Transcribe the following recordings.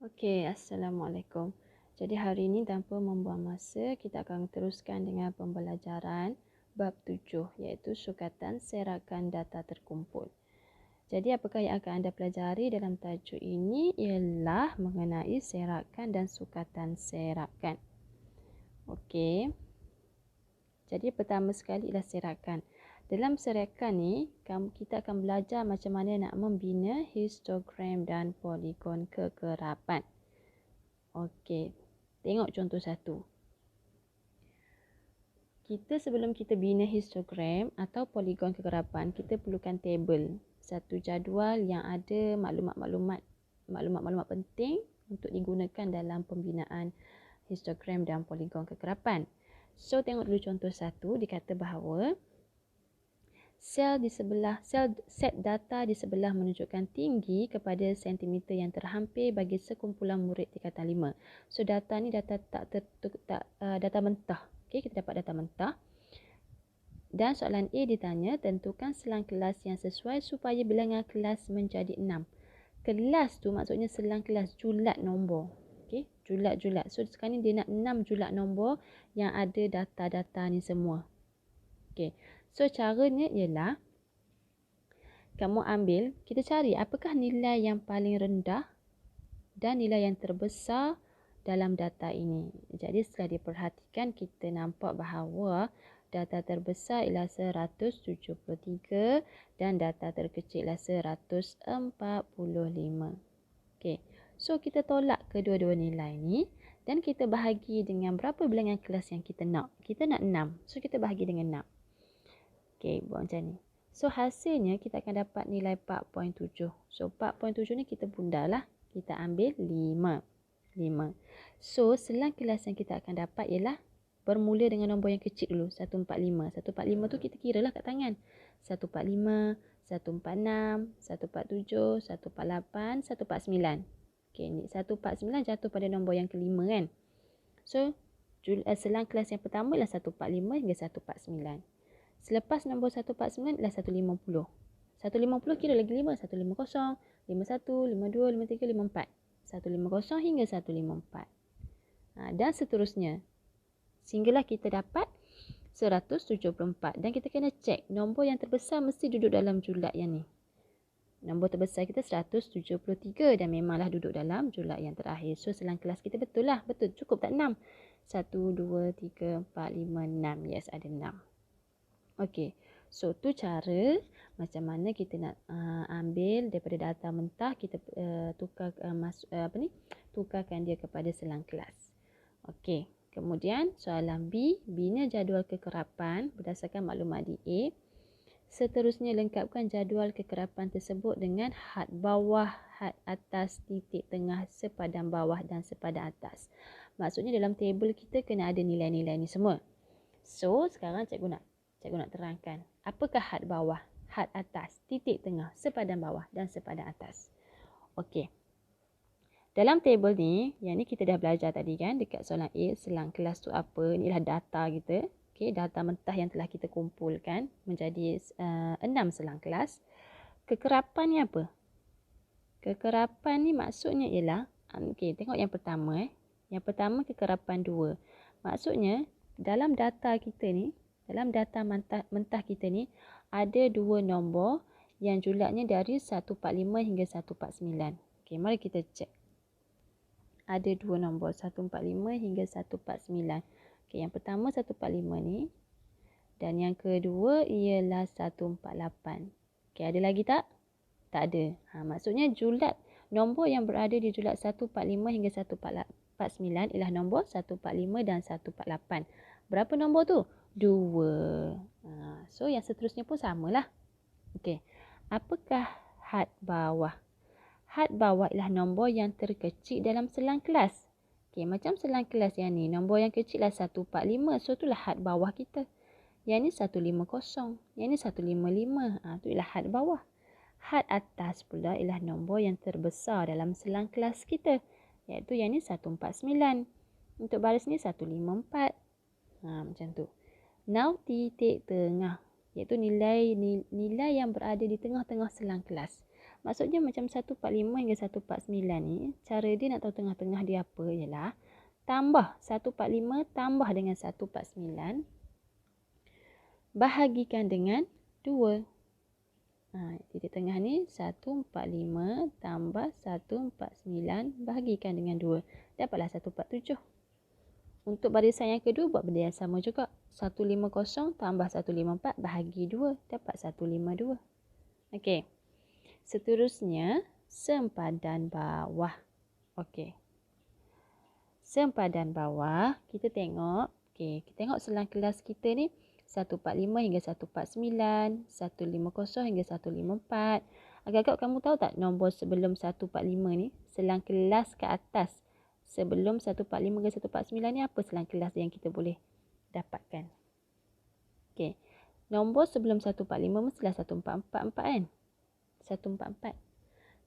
Okey, Assalamualaikum. Jadi hari ini tanpa membuang masa, kita akan teruskan dengan pembelajaran bab 7 iaitu sukatan serakan data terkumpul. Jadi apakah yang akan anda pelajari dalam tajuk ini ialah mengenai serakan dan sukatan serakan. Okey. Jadi pertama sekali ialah serakan. Dalam serakan ni, kita akan belajar macam mana nak membina histogram dan poligon kekerapan. Okey, tengok contoh satu. Sebelum kita bina histogram atau poligon kekerapan, kita perlukan table. Satu jadual yang ada maklumat-maklumat penting untuk digunakan dalam pembinaan histogram dan poligon kekerapan. So, tengok dulu contoh satu, dikata bahawa set data di sebelah menunjukkan tinggi kepada sentimeter yang terhampir bagi sekumpulan murid tingkatan 5. So data ni data data mentah. Okey, kita dapat data mentah. Dan soalan A ditanya, tentukan selang kelas yang sesuai supaya bilangan kelas menjadi 6. Kelas tu maksudnya selang kelas, julat nombor. Okey, julat. So sekarang ni dia nak 6 julat nombor yang ada data-data ni semua. Okey. So, caranya ialah kamu ambil, kita cari apakah nilai yang paling rendah dan nilai yang terbesar dalam data ini. Jadi, setelah diperhatikan, kita nampak bahawa data terbesar ialah 173 dan data terkecil ialah 145. Okey. So, kita tolak kedua-dua nilai ni dan kita bahagi dengan berapa bilangan kelas yang kita nak. Kita nak 6. So, kita bahagi dengan 6. Okey, buat macam ni. So, hasilnya kita akan dapat nilai 4.7. So, 4.7 ni kita bundarlah. Kita ambil 5. So, selang kelas yang kita akan dapat ialah bermula dengan nombor yang kecil dulu. 145. 145 tu kita kira lah kat tangan. 145, 146, 147, 148, 149. Okey, ni 149 jatuh pada nombor yang kelima kan. So, selang kelas yang pertama ialah 145 hingga 149. Selepas nombor 149 ialah 150. 150 kira lagi 5. 150, 51, 52, 53, 54. 150 hingga 154. Dan seterusnya. Sehinggalah kita dapat 174. Dan kita kena cek nombor yang terbesar mesti duduk dalam julat yang ni. Nombor terbesar kita 173 dan memanglah duduk dalam julat yang terakhir. So, selang kelas kita betul lah. Betul. Cukup tak 6? 1, 2, 3, 4, 5, 6. Yes, ada 6. Okey, so tu cara macam mana kita nak ambil daripada data mentah, kita tukarkan dia kepada selang kelas. Okey, kemudian soalan B, bina jadual kekerapan berdasarkan maklumat di A. Seterusnya lengkapkan jadual kekerapan tersebut dengan had bawah, had atas, titik tengah, sepadan bawah dan sepadan atas. Maksudnya dalam table kita kena ada nilai-nilai ni semua. So, sekarang cikgu nak terangkan. Apakah had bawah, had atas, titik tengah, sepadan bawah dan sepadan atas. Okey. Dalam table ni, yang ni kita dah belajar tadi kan, dekat soalan A, selang kelas tu apa? Inilah data kita. Okey, data mentah yang telah kita kumpulkan menjadi 6 selang kelas. Kekerapan ni apa? Kekerapan ni maksudnya ialah, okey, tengok yang pertama. Yang pertama kekerapan 2. Maksudnya, dalam data kita ni, dalam data mentah kita ni, ada dua nombor yang julatnya dari 145 hingga 149. Okey, mari kita cek. Ada dua nombor, 145 hingga 149. Okey, yang pertama 145 ni. Dan yang kedua ialah 148. Okey, ada lagi tak? Tak ada. Maksudnya julat, nombor yang berada di julat 145 hingga 149 ialah nombor 145 dan 148. Berapa nombor tu? 2. So, yang seterusnya pun samalah. Okey. Apakah had bawah? Had bawah ialah nombor yang terkecil dalam selang kelas. Okey, macam selang kelas yang ni, nombor yang kecil lah 145. So, itulah had bawah kita. Yang ni 150. Yang ni 155. Tu ialah had bawah. Had atas pula ialah nombor yang terbesar dalam selang kelas kita. Iaitu yang ni 149. Untuk baris ni 154. Macam tu. Now, titik tengah. Iaitu nilai yang berada di tengah-tengah selang kelas. Maksudnya macam 145 hingga 149 ni, cara dia nak tahu tengah-tengah dia apa ialah tambah 145 tambah dengan 149 bahagikan dengan 2. Titik tengah ni 145 tambah 149 bahagikan dengan 2. Dapatlah 147. Untuk barisan yang kedua buat benda yang sama juga. 150 tambah 154 bahagi 2. Dapat 152. Okey. Seterusnya, sempadan bawah. Okey. Sempadan bawah, kita tengok. Okey, kita tengok selang kelas kita ni 145 hingga 149, 150 hingga 154. Agak-agak kamu tahu tak nombor sebelum 145 ni, selang kelas ke atas. Sebelum 145 hingga 149 ni apa selang kelas yang kita boleh dapatkan? Okey. Nombor sebelum 145 mestilah 1444 kan? 144.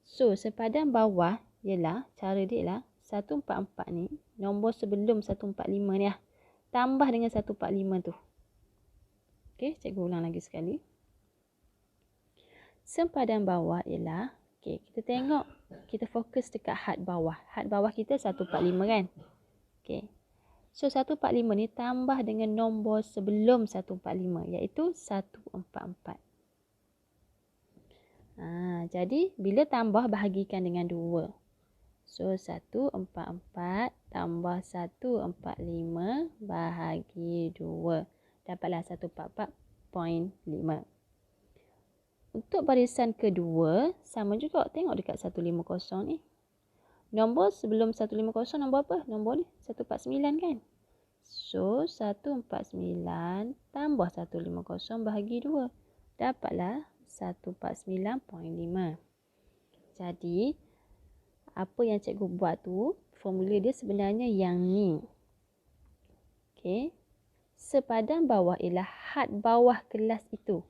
So, sepadan bawah ialah, cara dia ialah 144 ni, nombor sebelum 145 ni lah. Tambah dengan 145 tu. Okey, cikgu ulang lagi sekali. Sempadan bawah ialah, okey, kita tengok, kita fokus dekat had bawah. Had bawah kita 145 kan? Okey. So, 145 ni tambah dengan nombor sebelum 145, iaitu 144. Jadi, bila tambah bahagikan dengan 2. So, 144 tambah 145 bahagi 2. Dapatlah 144.5. Untuk barisan kedua, sama juga. Tengok dekat 150 ni. Nombor sebelum 150 nombor apa? Nombor ni 149 kan? So, 149 tambah 150 bahagi 2. Dapatlah 149.5. Jadi, apa yang cikgu buat tu, formula dia sebenarnya yang ni. Okey. Sepadan bawah ialah had bawah kelas itu.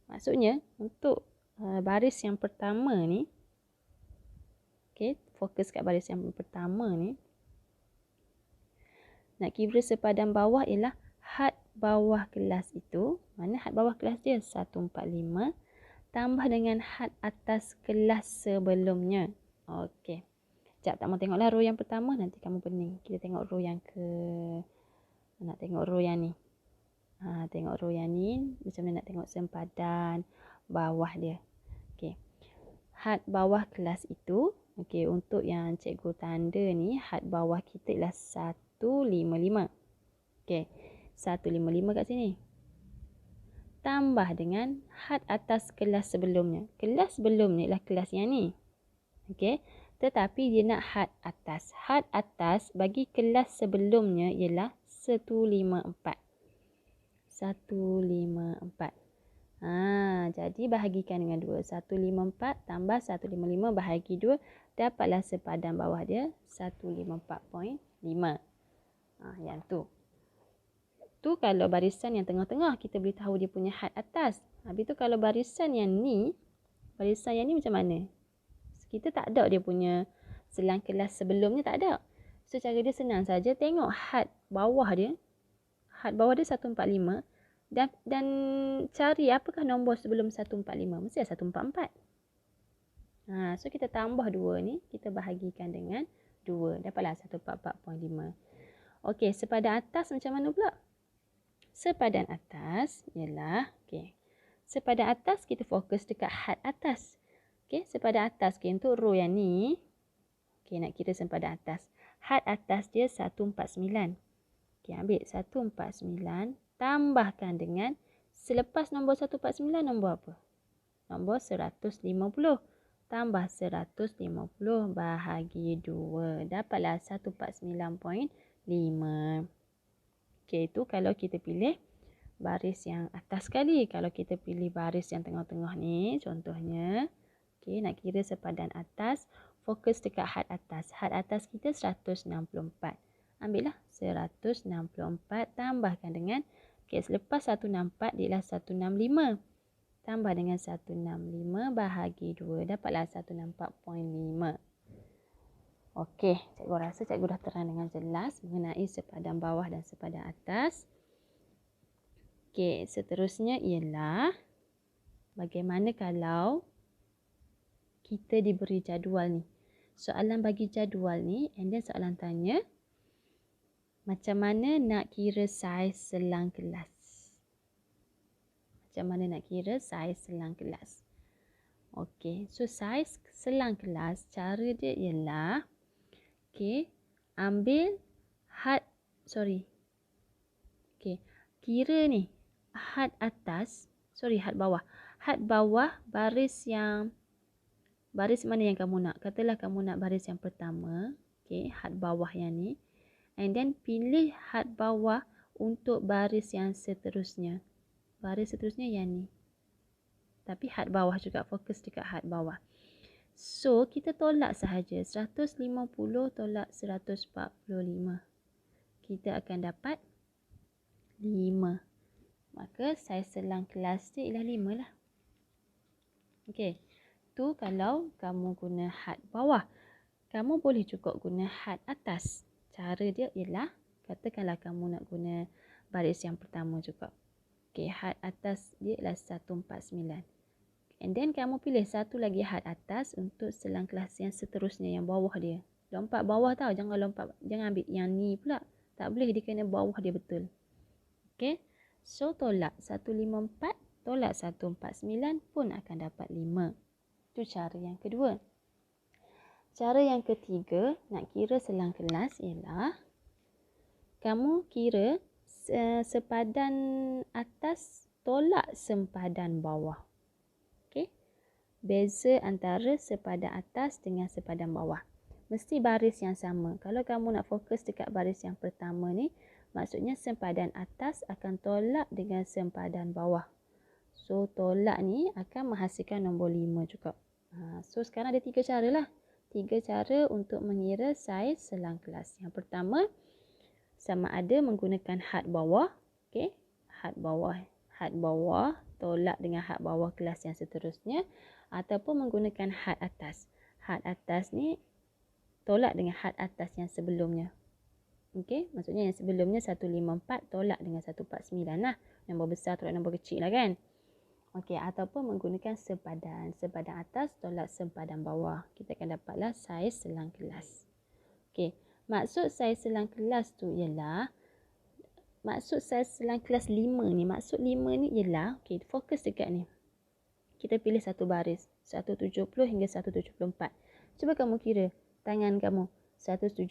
Maksudnya, untuk baris yang pertama ni, okey, fokus kat baris yang pertama ni, nak kira sepadan bawah ialah had bawah kelas itu. Mana had bawah kelas dia? 145 tambah dengan had atas kelas sebelumnya. Okey. Sekejap, tak mau tengoklah row yang pertama, nanti kamu pening. Kita tengok row yang nak tengok row yang ni. Tengok row yang ni, macam mana nak tengok sempadan bawah dia. Okey. Had bawah kelas itu, okey, untuk yang cikgu tanda ni, had bawah kita ialah 155. Okey, 155 kat sini. Tambah dengan had atas kelas sebelumnya. Kelas sebelumnya ialah kelas yang ni. Okey, tetapi dia nak had atas. Had atas bagi kelas sebelumnya ialah 154. 154. Jadi bahagikan dengan 2. 154 tambah 155 bahagi 2. Dapatlah sepadan bawah dia 154.5. Yang tu. Tu kalau barisan yang tengah-tengah, kita boleh tahu dia punya had atas. Habis tu kalau barisan yang ni macam mana? Kita tak ada dia punya selang kelas sebelumnya, tak ada. So, cara dia senang saja. Tengok had bawah dia. Had bawah dia 145. Dan cari apakah nombor sebelum 145. Mesti 144. So, kita tambah 2 ni. Kita bahagikan dengan 2. Dapatlah 144.5. Okey, sepadan atas macam mana pula? Sepadan atas ialah, okey, sepadan atas kita fokus dekat had atas. Okey, sepadan atas, okey, untuk row yang ni, okey, nak kira sepadan atas. Had atas dia 149. Okey, ambil 149 tambahkan dengan selepas nombor 149 nombor apa? Nombor 150. Tambah 150 bahagi 2. Dapatlah 149.5. Okey, itu kalau kita pilih baris yang atas sekali. Kalau kita pilih baris yang tengah-tengah ni, contohnya, okey, nak kira sepadan atas, fokus dekat had atas. Had atas kita 164. Ambillah 164 tambahkan dengan, okey, selepas 164 dia ialah 165. Tambah dengan 165 bahagi 2. Dapatlah 164.5. Okey, cikgu rasa cikgu dah terang dengan jelas mengenai sepadan bawah dan sepadan atas. Okey, seterusnya ialah bagaimana kalau kita diberi jadual ni. Soalan bagi jadual ni, and then soalan tanya, macam mana nak kira saiz selang kelas? Macam mana nak kira saiz selang kelas? Okey, so saiz selang kelas, cara dia ialah, okey, ambil had kira ni had bawah. Had bawah baris mana yang kamu nak? Katalah kamu nak baris yang pertama, okey, had bawah yang ni. And then pilih had bawah untuk baris yang seterusnya. Baris seterusnya yang ni. Tapi had bawah juga, fokus dekat had bawah. So, kita tolak sahaja 150 tolak 145. Kita akan dapat 5. Maka saiz selang kelas dia ialah 5 lah. Okey. Tu kalau kamu guna had bawah. Kamu boleh juga guna had atas. Cara dia ialah, katakanlah kamu nak guna baris yang pertama juga. Okey, had atas dia ialah 149. And then kamu pilih satu lagi had atas untuk selang kelas yang seterusnya, yang bawah dia. Lompat bawah tau, jangan ambil yang ni pula. Tak boleh, dia kena bawah dia betul. Okey, so tolak 154, tolak 149 pun akan dapat 5. Itu cara yang kedua. Cara yang ketiga, nak kira selang kelas ialah, kamu kira sepadan atas tolak sempadan bawah. Okey, beza antara sepadan atas dengan sepadan bawah. Mesti baris yang sama. Kalau kamu nak fokus dekat baris yang pertama ni, maksudnya sempadan atas akan tolak dengan sempadan bawah. So, tolak ni akan menghasilkan nombor 5 juga. So, sekarang ada 3 cara lah. 3 cara untuk mengira saiz selang kelas. Yang pertama, sama ada menggunakan had bawah. Okey, had bawah tolak dengan had bawah kelas yang seterusnya, ataupun menggunakan had atas. Had atas ni tolak dengan had atas yang sebelumnya. Okey, maksudnya yang sebelumnya 154 tolak dengan 149 lah. Nombor besar tolak nombor kecil lah kan. Okey, ataupun menggunakan sempadan. Sempadan atas tolak sempadan bawah. Kita akan dapatlah saiz selang kelas. Okey, maksud saiz selang kelas tu ialah, maksud saiz selang kelas 5 ni, maksud 5 ni ialah, okey, fokus dekat ni. Kita pilih satu baris, 170 hingga 174. Cuba kamu kira tangan kamu. 170,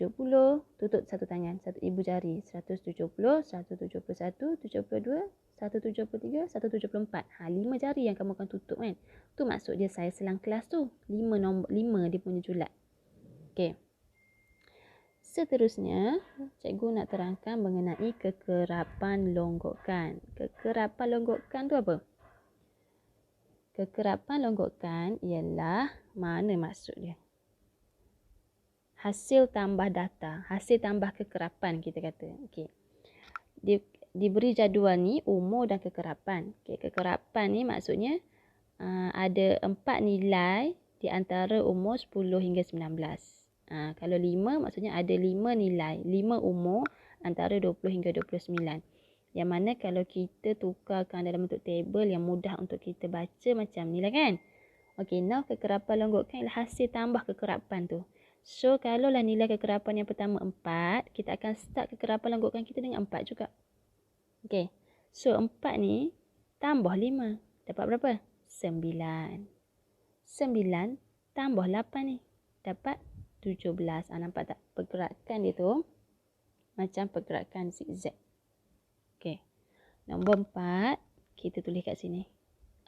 tutup satu tangan, satu ibu jari. 170, 171, 72, 173, 174. 5 jari yang kamu akan tutup kan. Tu maksud dia saiz selang kelas tu. 5 dia punya julat. Okey. Seterusnya, cikgu nak terangkan mengenai kekerapan longgokan. Kekerapan longgokan tu apa? Kekerapan longgokan ialah, mana maksud dia? Hasil tambah data, hasil tambah kekerapan kita kata. Okey. Diberi jadual ni umur dan kekerapan. Okey, kekerapan ni maksudnya ada 4 nilai di antara umur 10 hingga 19. Kalau 5 maksudnya ada 5 nilai, 5 umur antara 20 hingga 29. Yang mana kalau kita tukarkan dalam bentuk table yang mudah untuk kita baca macam ni lah kan. Okey, now kekerapan longgokan ialah hasil tambah kekerapan tu. So, kalaulah nilai kekerapan yang pertama 4, kita akan start kekerapan longgokan kita dengan 4 juga. Okey. So, 4 ni tambah 5. Dapat berapa? 9. 9 tambah 8 ni. Dapat 17. Nampak tak? Pergerakan dia tu macam pergerakan zigzag. Okey. Nombor 4, kita tulis kat sini.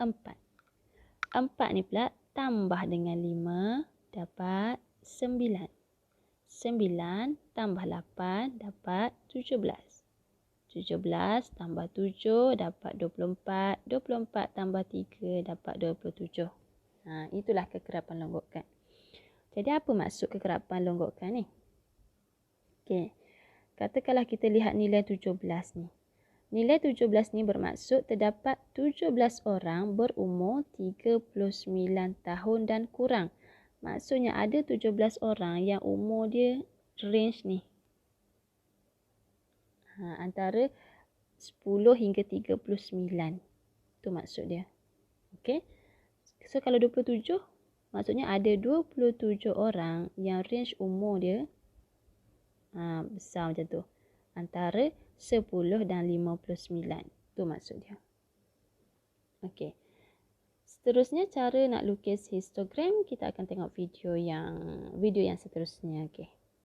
4. 4 ni pula tambah dengan 5, dapat 9. 9 tambah 8 dapat 17. 17 tambah 7 dapat 24. 24 tambah 3 dapat 27. Itulah kekerapan longgokan. Jadi apa maksud kekerapan longgokan ni? Okey. Katakanlah kita lihat nilai 17 ni. Nilai 17 ni bermaksud terdapat 17 orang berumur 39 tahun dan kurang. Maksudnya ada 17 orang yang umur dia range ni. Antara 10 hingga 39. Itu maksud dia. Okey. So kalau 27, Maksudnya ada 27 orang yang range umur dia besar macam tu. Antara 10 dan 59. Tu maksud dia. Okey. Seterusnya cara nak lukis histogram, kita akan tengok video yang seterusnya. Okey.